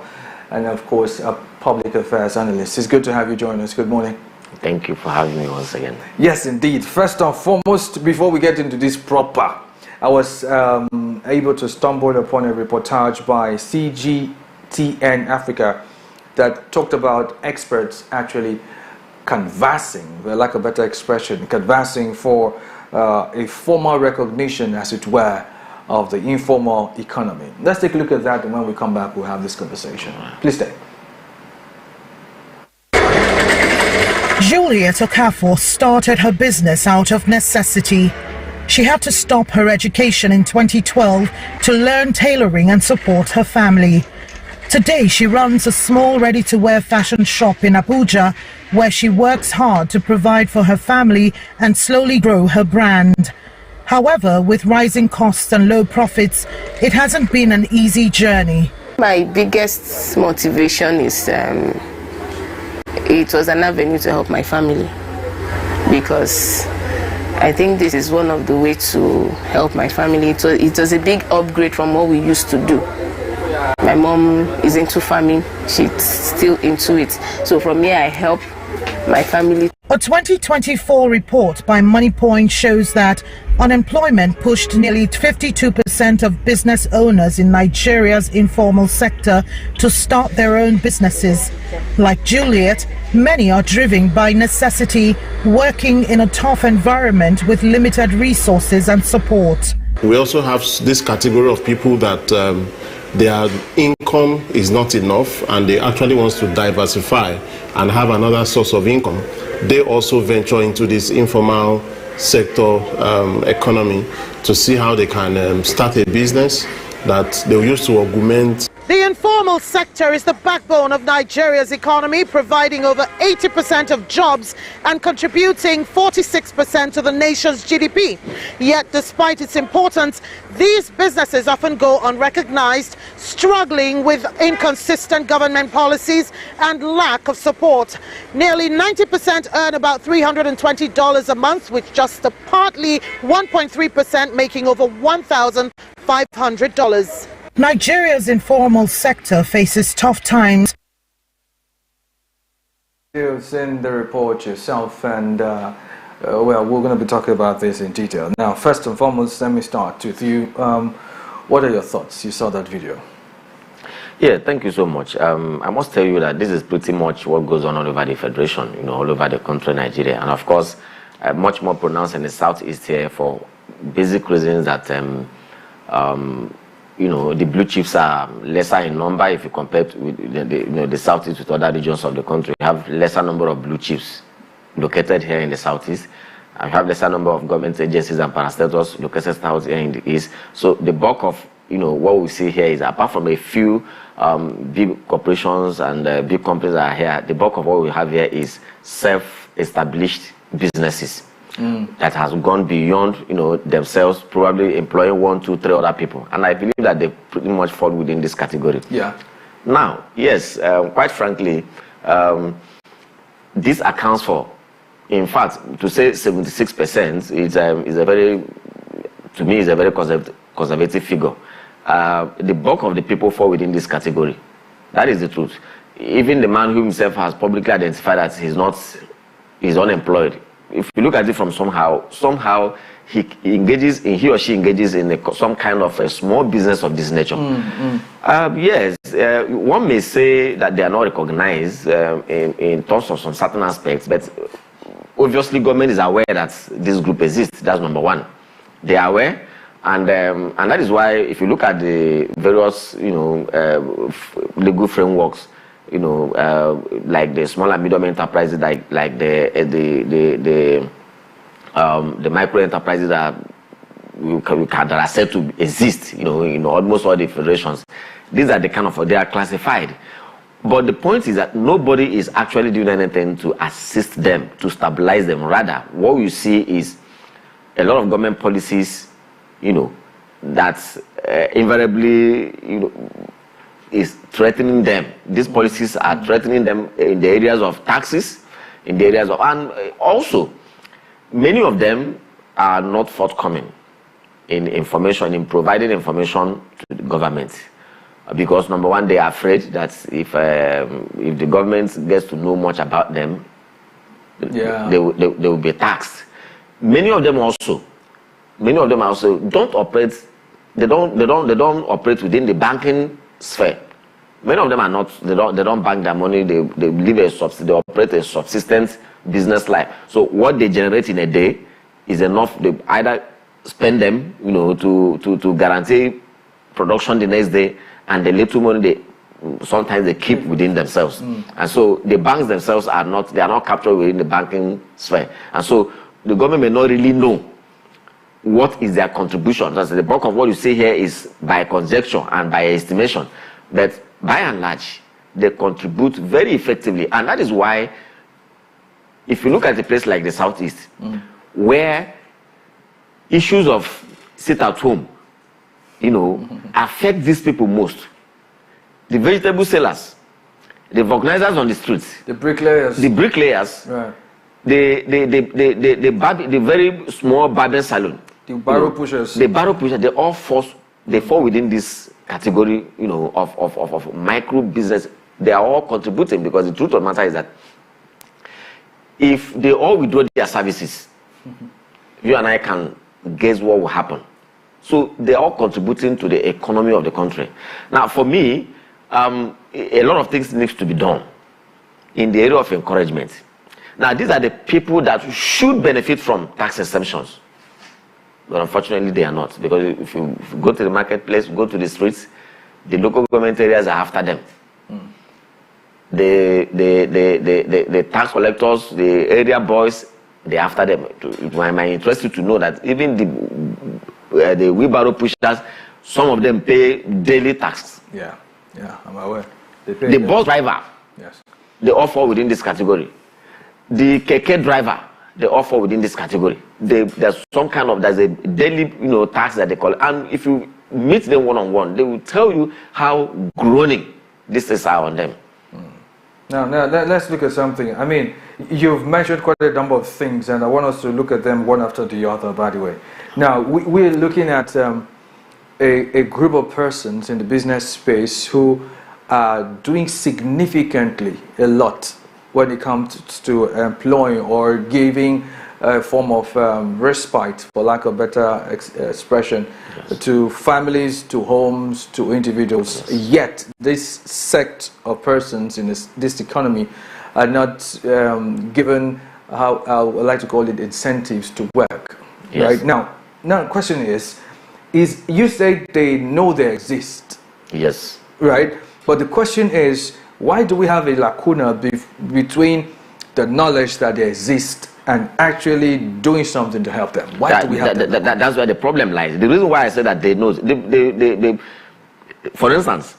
and, of course, a public affairs analyst. It's good to have you join us. Good morning. Thank you for having me once again. Yes, indeed. First and foremost, before we get into this proper, I was able to stumble upon a reportage by CGTN Africa that talked about experts actually canvassing, for lack of a better expression, canvassing for a formal recognition, as it were, of the informal economy. Let's take a look at that, and when we come back, we'll have this conversation. Please stay. Juliet Okafor started her business out of necessity. She had to stop her education in 2012 to learn tailoring and support her family. Today, she runs a small ready-to-wear fashion shop in Abuja, where she works hard to provide for her family and slowly grow her brand. However, with rising costs and low profits, it hasn't been an easy journey. My biggest motivation is it was an avenue to help my family, because I think this is one of the ways to help my family. It was a big upgrade from what we used to do. My mom is into farming, she's still into it. So from here I help my family. A 2024 report by MoneyPoint shows that unemployment pushed nearly 52% of business owners in Nigeria's informal sector to start their own businesses. Like Juliet, many are driven by necessity, working in a tough environment with limited resources and support. We also have this category of people that their income is not enough and they actually want to diversify and have another source of income. They also venture into this informal sector economy to see how they can start a business that they'll use to augment. The informal sector is the backbone of Nigeria's economy, providing over 80% of jobs and contributing 46% to the nation's GDP. Yet, despite its importance, these businesses often go unrecognized, struggling with inconsistent government policies and lack of support. Nearly 90% earn about $320 a month, with just a partly 1.3% making over $1,500. Nigeria's informal sector faces tough times. You've seen the report yourself, and well, we're going to be talking about this in detail. Now, first and foremost, let me start with you. What are your thoughts? You saw that video. Yeah, thank you so much. I must tell you that this is pretty much what goes on all over the Federation, all over the country, Nigeria. And of course, much more pronounced in the Southeast here for basic reasons that the blue chiefs are lesser in number if you compare with the Southeast with other regions of the country. We have lesser number of blue chiefs located here in the Southeast. And we have lesser number of government agencies and parastatals located out here in the East. So the bulk of what we see here is, apart from a few big corporations and big companies that are here, the bulk of what we have here is self-established businesses. That has gone beyond, themselves, probably employing 1, 2, 3 other people. And I believe that they pretty much fall within this category. Yeah. Now, yes, quite frankly, this accounts for, in fact, to say 76% is a very, to me, is a very conservative figure. The bulk of the people fall within this category. That is the truth. Even the man who himself has publicly identified that he's unemployed. If you look at it from somehow he or she engages in some kind of a small business of this nature. Yes, one may say that they are not recognized in terms of some certain aspects, but obviously government is aware that this group exists. That's number one. They are aware, and that is why if you look at the various legal frameworks, like the small and medium enterprises, like the micro enterprises that are said to exist, in almost all the federations. These are the kind of, they are classified. But the point is that nobody is actually doing anything to assist them, to stabilize them. Rather, what you see is a lot of government policies, that invariably, is threatening them. These policies are threatening them in the areas of taxes, in the areas of, and also many of them are not forthcoming in information, in providing information to the government. Because number one, they are afraid that if the government gets to know much about them, they will be taxed. Many of them also don't operate. They don't operate within the banking sphere. Many of them are not. They don't bank their money. They live they operate a subsistence business life. So what they generate in a day is enough. They either spend them, to guarantee production the next day, and the little money sometimes they keep within themselves. And so the banks themselves are not captured within the banking sphere. And so the government may not really know what is their contribution. That's the bulk of what you see here is by conjecture and by estimation. But by and large, they contribute very effectively. And that is why, if you look at a place like the Southeast, where issues of sit at home, affect these people most. The vegetable sellers, the vulcanizers on the streets, the bricklayers, right. the very small barber salon, the barrow pushers, they fall within this category, of micro business. They are all contributing, because the truth of the matter is that if they all withdraw their services, you and I can guess what will happen. So they are all contributing to the economy of the country. Now, for me, a lot of things needs to be done in the area of encouragement. Now, these are the people that should benefit from tax exemptions, but unfortunately they are not, because if you go to the marketplace, go to the streets, the local government areas are after them. The tax collectors, the area boys, they're after them. It might interest you to know that even the wheelbarrow pushers, some of them pay daily tax. Yeah, I'm aware. The bus driver, yes, they all fall within this category. The keke driver, they all fall within this category. There's a daily, tax that they call. And if you meet them one-on-one, they will tell you how groaning this is on them. Now, let's look at something. I mean, you've mentioned quite a number of things, and I want us to look at them one after the other, by the way. Now, we're looking at a group of persons in the business space who are doing significantly a lot when it comes to employing or giving a form of respite, for lack of better expression, yes, to families, to homes, to individuals. Yes. Yet, this sect of persons in this economy are not given, how I would like to call it, incentives to work. Yes. Right now, the question is you say they know they exist. Yes. Right? But the question is, why do we have a lacuna between the knowledge that they exist and actually doing something to help them? Why do we have that? That's where the problem lies. The reason why I said that they know, for instance,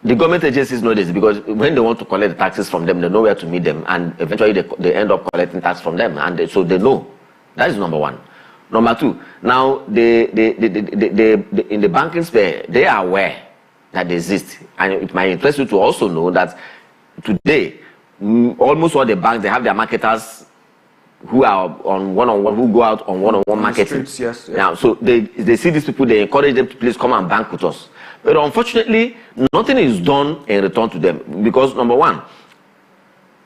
the government agencies know this, because when they want to collect the taxes from them, they know where to meet them, and eventually they end up collecting tax from them, and so they know. That is number one. Number two, now in the banking sphere, they are aware that they exist, and it might interest you to also know that today, almost all the banks, they have their marketers who are on one-on-one, who go out on one-on-one marketing. Streets, yes, yes. Now, so they see these people, they encourage them to please come and bank with us. But unfortunately, nothing is done in return to them, because number one,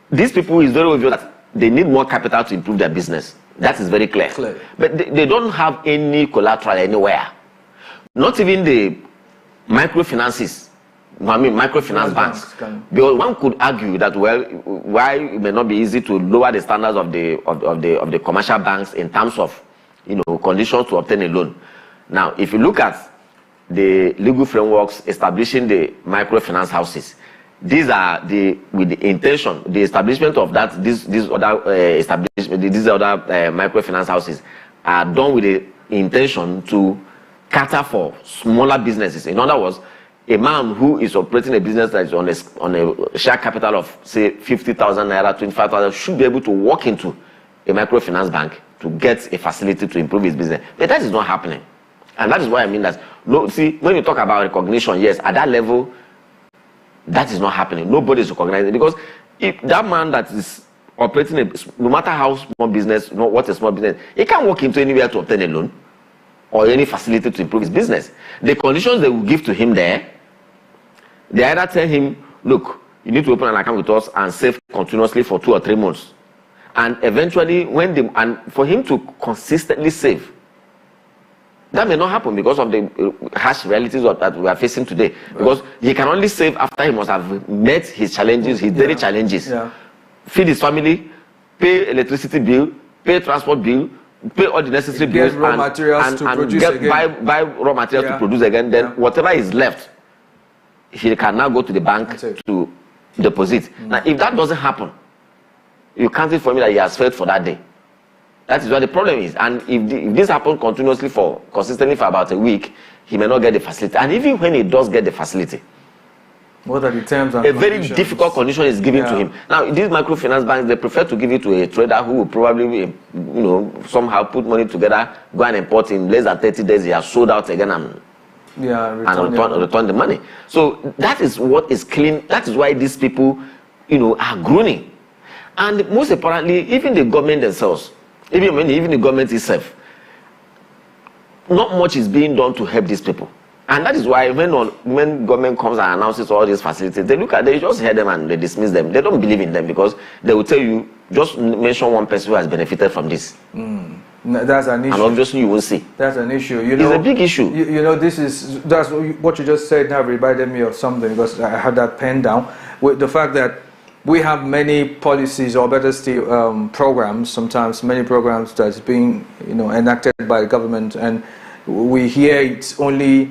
these people is very obvious that they need more capital to improve their business. That is very clear. But they don't have any collateral anywhere. Not even the microfinances. Microfinance banks. Because one could argue that, well, why it may not be easy to lower the standards of the commercial banks in terms of, conditions to obtain a loan. Now, if you look at the legal frameworks establishing the microfinance houses, these are with the intention, the establishment of that, these other microfinance houses are done with the intention to cater for smaller businesses. In other words, a man who is operating a business that is on a share capital of, say, 50,000 naira, 25,000, should be able to walk into a microfinance bank to get a facility to improve his business. But that is not happening. And that is why I mean that, when you talk about recognition, yes, at that level, that is not happening. Nobody is recognizing it, because if that man that is operating no matter how small business, what a small business, he can't walk into anywhere to obtain a loan or any facility to improve his business. The conditions they will give to him there, they either tell him, look, you need to open an account with us and save continuously for 2 or 3 months. And eventually, and for him to consistently save, that may not happen because of the harsh realities that we are facing today. Because he can only save after he must have met his challenges, his daily challenges. Feed his family, pay electricity bill, pay transport bill, pay all the necessary bills, raw materials to produce again. Buy raw materials to produce again. Then whatever is left, he can now go to the bank to deposit. Now, if that doesn't happen, you can't say for me that he has failed for that day. That is what the problem is. And if this happens consistently for about a week, he may not get the facility. And even when he does get the facility, what are the terms and a very difficult condition is given to him. Now, these microfinance banks, they prefer to give it to a trader who will probably, somehow put money together, go and import in less than 30 days. He has sold out again and return the money. So that is what is clean. That is why these people, are groaning. And most importantly, even the government themselves, even the government itself, not much is being done to help these people. And that is why when government comes and announces all these facilities, they just hear them and they dismiss them. They don't believe in them because they will tell you, just mention one person who has benefited from this. That's an issue. And obviously you will see. That's an issue. It's a big issue. That's what you just said now reminded me of something, because I had that pen down with the fact that we have many policies, or better still, programs, sometimes many programs that's being enacted by the government, and we hear it's only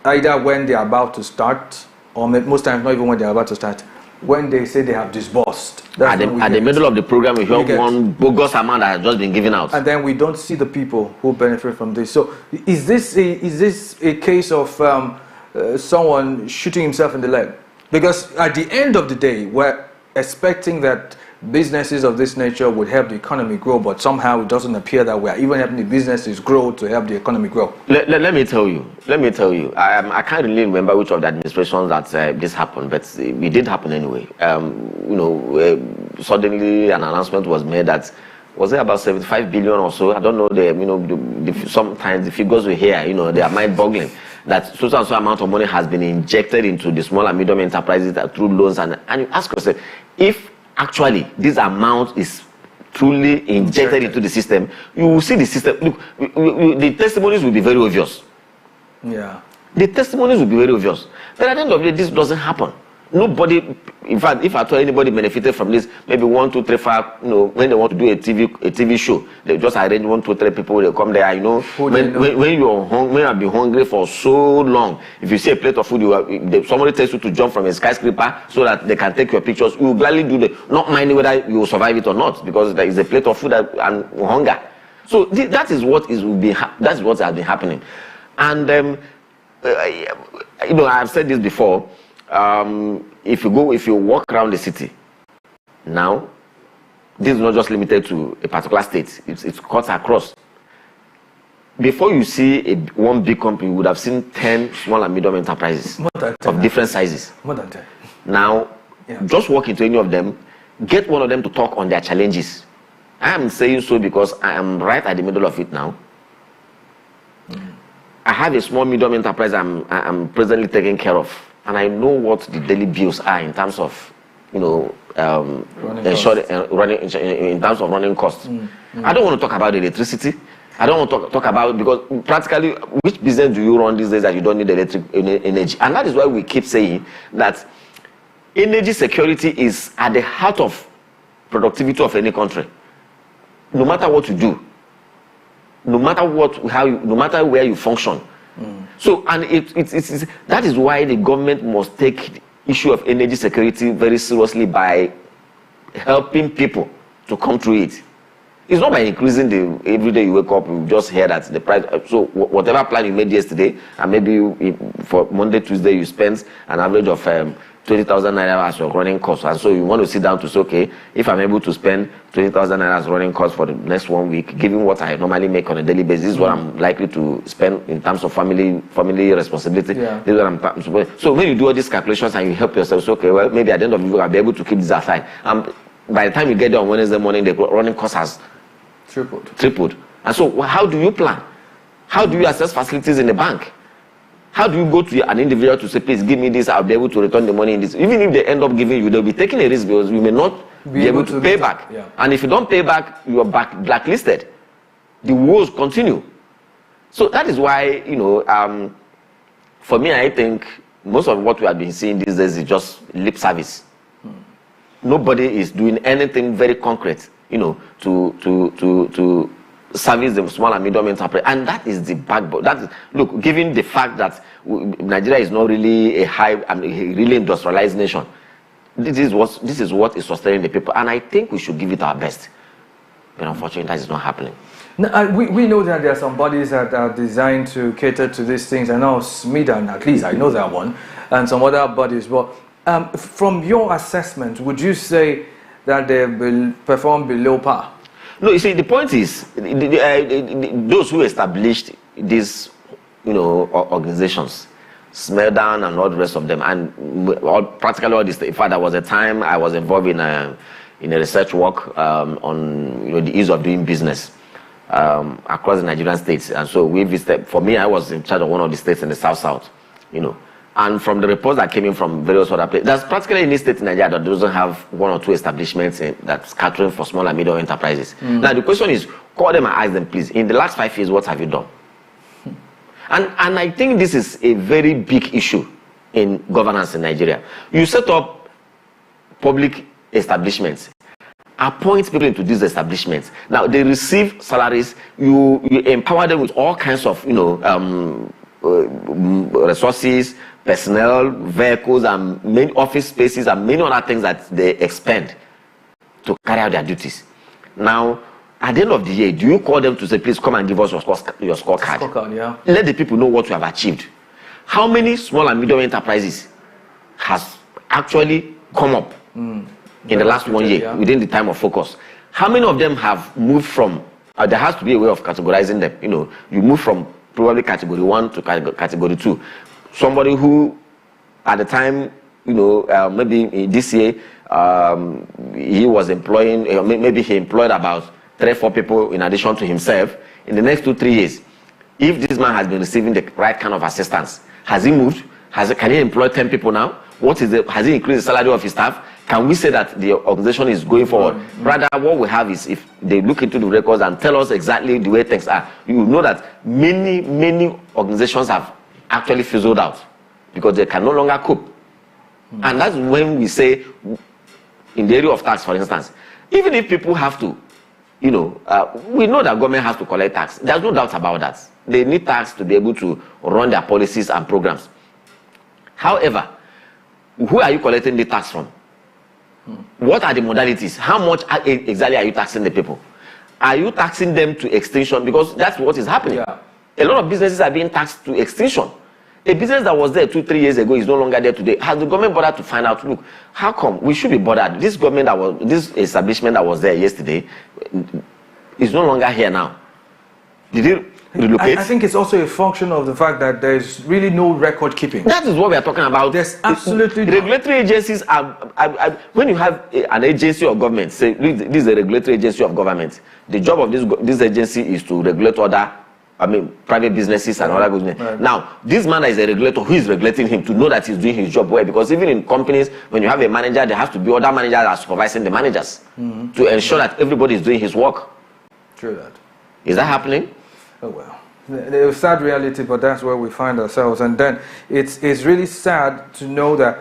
either when they are about to start, or most times not even when they are about to start, when they say they have disbursed. At the middle of the program, we hear one bogus amount that has just been given out. And then we don't see the people who benefit from this. So is this a case of someone shooting himself in the leg? Because at the end of the day, we're expecting that businesses of this nature would help the economy grow, but somehow it doesn't appear that we are even helping the businesses grow to help the economy grow. Let me tell you. I can't really remember which of the administrations that this happened, but it did happen anyway. Suddenly an announcement was made that, was it about 75 billion or so? I don't know. Sometimes the figures we hear, they are mind-boggling. That so and so amount of money has been injected into the small and medium enterprises through loans, and you ask yourself, if actually this amount is truly injected into the system, you will see the system. Look, the testimonies will be very obvious. The testimonies will be very obvious. But at the end of the day, this doesn't happen. Nobody, in fact, if at all anybody benefited from this, maybe 1, 2, 3, 5, when they want to do a TV show, they just arrange 1, 2, 3 people, they come there, when you have been hungry for so long, if you see a plate of food, somebody tells you to jump from a skyscraper so that they can take your pictures, you will gladly do that, not minding whether you will survive it or not, because there is a plate of food and hunger. So that is what has been happening. And I've said this before. If you walk around the city now, this is not just limited to a particular state, it's cuts across. Before you see one big company, you would have seen 10 small and medium enterprises of different sizes. More than 10. Now, just walk into any of them, get one of them to talk on their challenges. I am saying so because I am right at the middle of it now. I have a small medium enterprise I'm presently taking care of. And I know what the daily bills are in terms of, in terms of running costs. I don't want to talk about electricity. I don't want to talk about, because practically, which business do you run these days that you don't need electric energy? And that is why we keep saying that energy security is at the heart of productivity of any country. No matter what you do, no matter where you function. So, and that is why the government must take the issue of energy security very seriously by helping people to come through it. It's not by increasing every day you wake up, you just hear that the price. So whatever plan you made yesterday, and maybe for Monday, Tuesday, you spend an average of 20,000 naira as your running cost, and so you want to sit down to say, okay, if I'm able to spend 20,000 naira as running cost for the next 1 week, given what I normally make on a daily basis, this is what I'm likely to spend in terms of family responsibility. This is what I'm. So when you do all these calculations and you help yourself, so okay, well, maybe at the end of the week I'll be able to keep this aside. by the time you get there on Wednesday morning, the running cost has tripled. And so how do you plan? How do you assess facilities in the bank? How do you go to an individual to say, please give me this, I'll be able to return the money in this? Even if they end up giving you, they'll be taking a risk because you may not be able to pay back. Yeah. And if you don't pay back, you are blacklisted. The woes continue. So that is why, for me, I think most of what we have been seeing these days is just lip service. Nobody is doing anything very concrete, to service the small and medium enterprise, and that is the backbone. Look, given the fact that Nigeria is not really a really industrialized nation, this is what is sustaining the people, and I think we should give it our best. But unfortunately, that is not happening. Now, we know that there are some bodies that are designed to cater to these things. I know SMIDA, at least I know that one, and some other bodies. But from your assessment, would you say that they will perform below par? No, you see, the point is, those who established these, organizations, SMIDA and all the rest of them, and practically all this. In fact, there was a time I was involved in a research work on the ease of doing business across the Nigerian states, and so we visited. For me, I was in charge of one of the states in the south, And from the reports that came in from various other places, there's practically any state in Nigeria that doesn't have one or two establishments that's catering for small and medium enterprises. Now the question is, call them and ask them, please, in the last 5 years, what have you done? And I think this is a very big issue in governance in Nigeria. You set up public establishments, appoint people into these establishments. Now they receive salaries. You empower them with all kinds of resources, personnel, vehicles, and many office spaces, and many other things that they expend to carry out their duties. Now, at the end of the year, do you call them to say, please come and give us your scorecard? Yeah. Let the people know what you have achieved. How many small and medium enterprises has actually come up in the last 1 year within the time of focus? How many of them have moved from, there has to be a way of categorizing them. You move from probably category 1 to category 2. Somebody who, at the time, maybe this year, he was employing, maybe he employed about 3 or 4 people in addition to himself. In the next 2-3 years, if this man has been receiving the right kind of assistance, has he moved? Can he employ 10 people now? Has he increased the salary of his staff? Can we say that the organization is going forward? Rather, what we have is, if they look into the records and tell us exactly the way things are, you will know that many organizations have actually fizzled out because they can no longer cope. And that's when we say, in the area of tax, for instance, even if people have to, we know that government has to collect tax. There's no doubt about that. They need tax to be able to run their policies and programs. However, who are you collecting the tax from? What are the modalities? How much exactly are you taxing the people? Are you taxing them to extinction? Because that's what is happening. Yeah. A lot of businesses are being taxed to extinction. A business that was there 2-3 years ago is no longer there today. Has the government bothered to find out, look, how come we should be bothered? This establishment that was there yesterday is no longer here now. Did it relocate? I think it's also a function of the fact that there's really no record keeping. That is what we are talking about. There's absolutely regulatory agencies are when you have an agency of government, say this is a regulatory agency of government. The job of this agency is to regulate other, private businesses and other business. Right. Now, this man is a regulator. Who is regulating him to know that he's doing his job well? Because even in companies, when you have a manager, there has to be other managers that are supervising the managers to ensure that everybody is doing his work. True that. Is that happening? Oh well. It's a sad reality, but that's where we find ourselves. And then it's really sad to know that,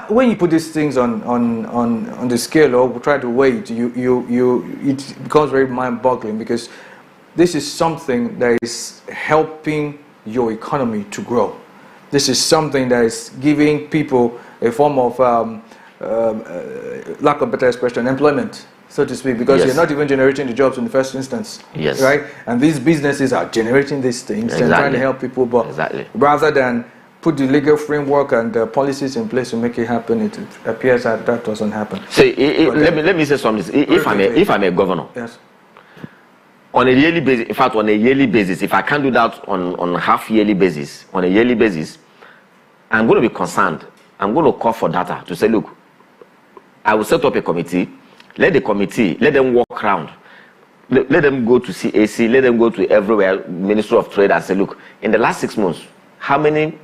when you put these things on the scale or try to weigh it, it becomes very mind-boggling, because this is something that is helping your economy to grow. This is something that is giving people a form of, lack of better expression, employment, so to speak, because you're not even generating the jobs in the first instance. Yes. Right? And these businesses are generating these things and trying to help people, but rather than put the legal framework and the policies in place to make it happen, it appears that doesn't happen. So let me say something. If I'm a governor, yes, on a yearly basis, in fact, on a yearly basis, if I can't do that on a half-yearly basis, on a yearly basis, I'm going to be concerned. I'm going to call for data to say, look, I will set up a committee. Let them walk around. Let them go to CAC, let them go to everywhere, Ministry of Trade, and say, look, in the last 6 months, how many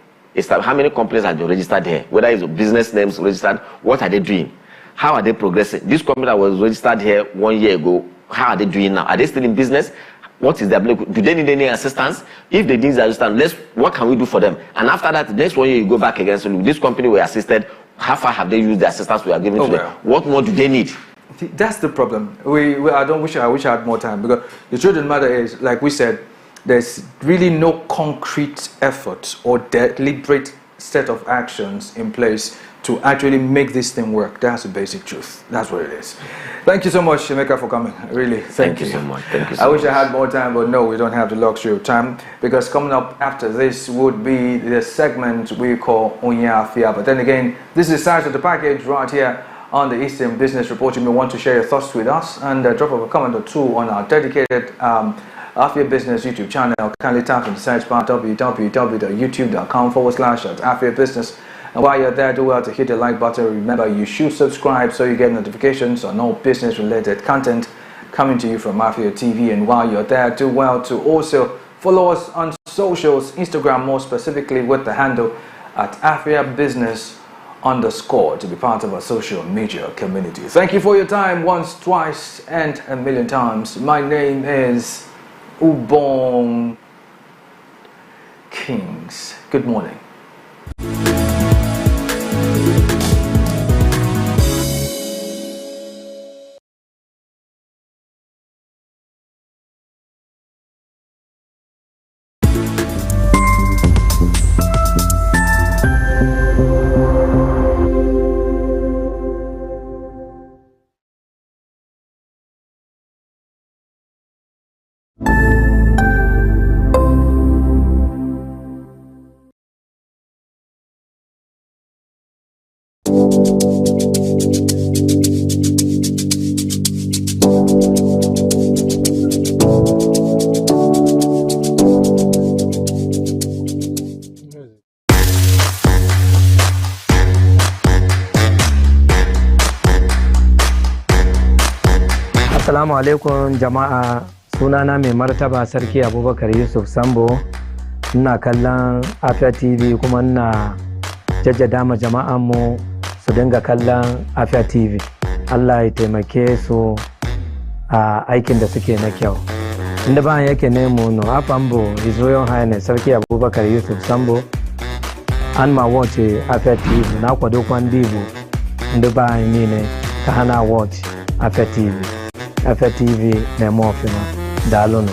companies have been registered here? Whether it's business names registered, what are they doing? How are they progressing? This company that was registered here 1 year ago, how are they doing now? Are they still in business? What is their do they need any assistance? If they need assistance, what can we do for them? And after that, next 1 year you go back again. So this company were assisted. How far have they used the assistance we are giving to them? What more do they need? That's the problem. I wish I had more time, because the truth of the matter is, like we said, there's really no concrete effort or deliberate set of actions in place to actually make this thing work. That's the basic truth. That's what it is. Thank you so much, Emeka, for coming. Really, thank you so much. Thank you so I wish much. I had more time, but no, we don't have the luxury of time, because coming up after this would be the segment we call Onya Afia. But then again, this is the size of the package right here on the Eastern Business Report. You may want to share your thoughts with us and drop a comment or two on our dedicated Afia Business YouTube channel. Kindly tap in the search bar www.youtube.com/Afia Business. And while you're there, do well to hit the like button. Remember, you should subscribe so you get notifications on all business-related content coming to you from Afia TV. And while you're there, do well to also follow us on socials, Instagram more specifically, with the handle at Afia Business _ to be part of our social media community. Thank you for your time once, twice, and a million times. My name is Ubong Kings. Good morning. Assalamu alaikum jama'a, sunana mai martaba sarki Abubakar Yusuf Sambo. Ina kallon Afia TV kuma ina jaddada ma jama'an mu su dinga kallon Afia TV. Allah ya taimake su a aikin da suke na kyau. Inda ba yake ne mu no Afambo His Royal Highness Sarki Abubakar Yusuf Sambo an ma watch Afia TV na kwado kwandibu. Inda ba ni ne ka hana watch Afia TV. Afia TV na mofino dalono.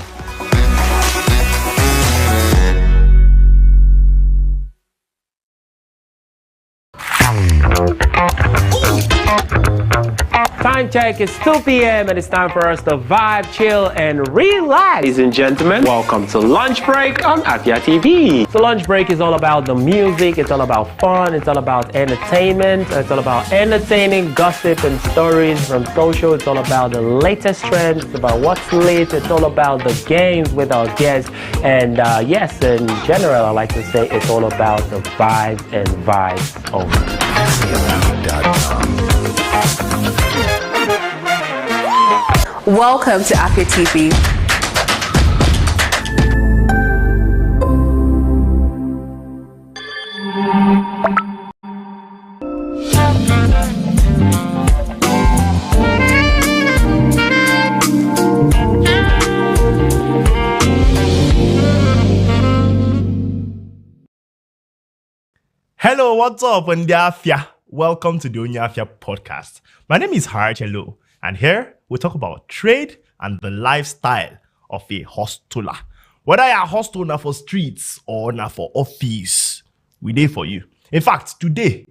Time check, it's 2 p.m. and it's time for us to vibe, chill, and relax. Ladies and gentlemen, welcome to Lunch Break on Afia TV. So Lunch Break is all about the music, it's all about fun, it's all about entertainment, it's all about entertaining gossip and stories from social, it's all about the latest trends, it's about what's lit, it's all about the games with our guests, and yes, in general, I like to say it's all about the vibes and vibes only. Welcome to Afia TV. Hello, what's up, Afia? Welcome to the Onya Afia podcast. My name is Harchelo, and here we talk about trade and the lifestyle of a hustler. Whether you're a hustler for streets or for office, we're there for you. In fact, today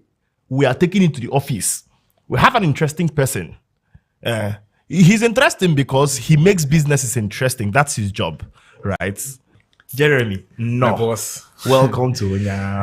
we are taking it to the office. We have an interesting person. He's interesting because he makes businesses interesting. That's his job, right? Jeremy, no. My boss. Welcome to Onya